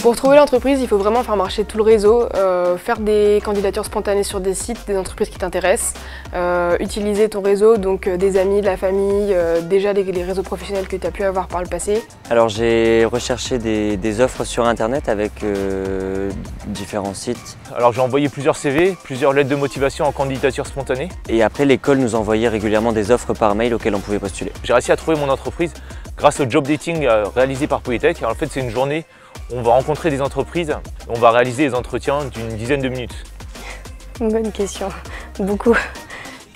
Pour trouver l'entreprise, il faut vraiment faire marcher tout le réseau, faire des candidatures spontanées sur des sites, des entreprises qui t'intéressent, utiliser ton réseau, donc des amis, de la famille, déjà les réseaux professionnels que tu as pu avoir par le passé. Alors j'ai recherché des offres sur internet avec différents sites. Alors j'ai envoyé plusieurs CV, plusieurs lettres de motivation en candidature spontanée. Et après l'école nous envoyait régulièrement des offres par mail auxquelles on pouvait postuler. J'ai réussi à trouver mon entreprise grâce au job dating réalisé par Polytech. Alors, en fait c'est une journée où on va rencontrer des entreprises, on va réaliser des entretiens d'une dizaine de minutes. Une bonne question, beaucoup.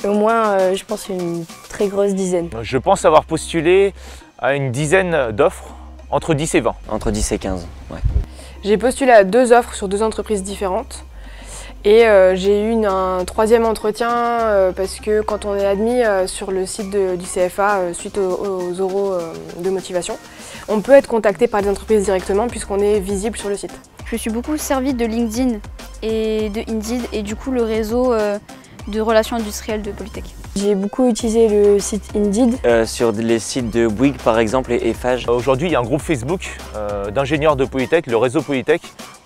Au moins je pense une très grosse dizaine. Je pense avoir postulé à une dizaine d'offres, entre 10 et 20. Entre 10 et 15, ouais. J'ai postulé à 2 offres sur 2 entreprises différentes. Et j'ai eu un 3e entretien parce que quand on est admis sur le site du CFA suite aux oraux de motivation, on peut être contacté par des entreprises directement puisqu'on est visible sur le site. Je me suis beaucoup servi de LinkedIn et de Indeed et du coup le réseau de relations industrielles de Polytech. J'ai beaucoup utilisé le site Indeed. Sur les sites de Bouygues par exemple et Eiffage. Aujourd'hui il y a un groupe Facebook d'ingénieurs de Polytech, le réseau Polytech,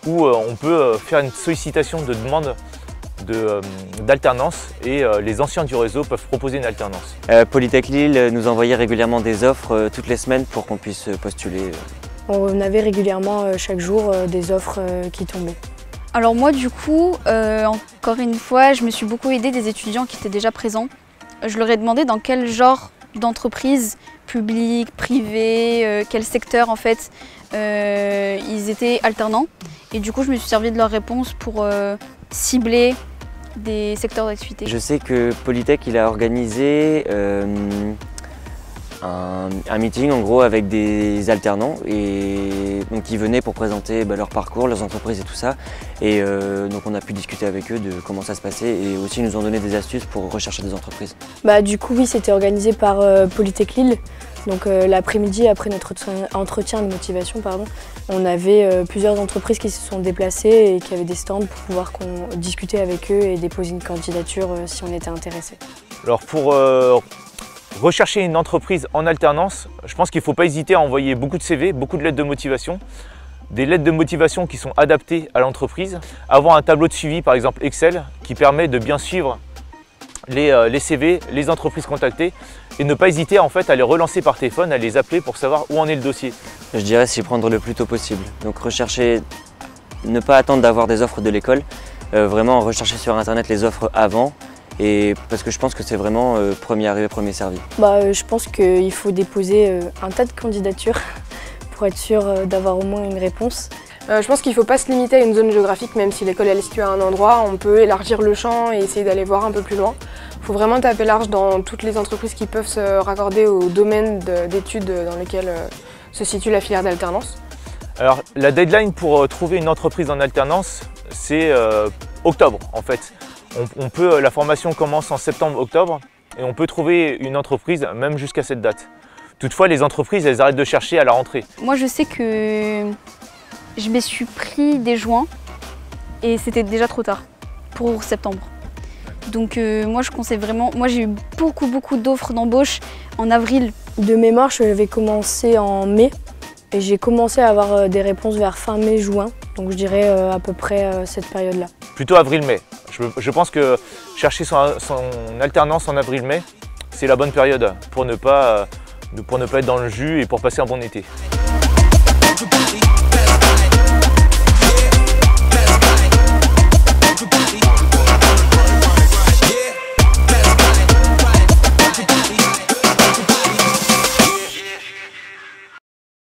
où on peut faire une sollicitation de demande d'alternance et les anciens du réseau peuvent proposer une alternance. Polytech Lille nous envoyait régulièrement des offres toutes les semaines pour qu'on puisse postuler. On avait régulièrement chaque jour des offres qui tombaient. Alors moi du coup, encore une fois, je me suis beaucoup aidée des étudiants qui étaient déjà présents. Je leur ai demandé dans quel genre d'entreprise, public, privé, quel secteur en fait, ils étaient alternants. Et du coup je me suis servi de leurs réponses pour cibler des secteurs d'activité. Je sais que Polytech il a organisé un meeting en gros avec des alternants et donc ils venaient pour présenter leur parcours, leurs entreprises et tout ça. Et donc on a pu discuter avec eux de comment ça se passait et aussi ils nous ont donné des astuces pour rechercher des entreprises. Du coup oui, c'était organisé par Polytech Lille. Donc l'après-midi, après notre entretien de motivation, on avait plusieurs entreprises qui se sont déplacées et qui avaient des stands pour pouvoir discuter avec eux et déposer une candidature si on était intéressé. Alors pour rechercher une entreprise en alternance, je pense qu'il ne faut pas hésiter à envoyer beaucoup de CV, beaucoup de lettres de motivation. Des lettres de motivation qui sont adaptées à l'entreprise. Avoir un tableau de suivi, par exemple Excel, qui permet de bien suivre les CV, les entreprises contactées et ne pas hésiter en fait à les relancer par téléphone, à les appeler pour savoir où en est le dossier. Je dirais s'y prendre le plus tôt possible. Donc rechercher, ne pas attendre d'avoir des offres de l'école, vraiment rechercher sur internet les offres avant. Et parce que je pense que c'est vraiment premier arrivé, premier servi. Je pense qu'il faut déposer un tas de candidatures pour être sûr d'avoir au moins une réponse. Je pense qu'il ne faut pas se limiter à une zone géographique, même si l'école est située à un endroit, on peut élargir le champ et essayer d'aller voir un peu plus loin. Il faut vraiment taper large dans toutes les entreprises qui peuvent se raccorder au domaine d'études dans lequel se situe la filière d'alternance. Alors la deadline pour trouver une entreprise en alternance, c'est octobre en fait. La formation commence en septembre-octobre et on peut trouver une entreprise même jusqu'à cette date. Toutefois, les entreprises, elles arrêtent de chercher à la rentrée. Moi, je sais que je me suis pris dès juin et c'était déjà trop tard pour septembre. Donc moi, je conseille vraiment. Moi, j'ai eu beaucoup d'offres d'embauche en avril. De mémoire, je vais commencer en mai et j'ai commencé à avoir des réponses vers fin mai-juin. Donc je dirais à peu près cette période-là. Plutôt avril-mai. Je pense que chercher son alternance en avril-mai, c'est la bonne période pour ne pas être dans le jus et pour passer un bon été.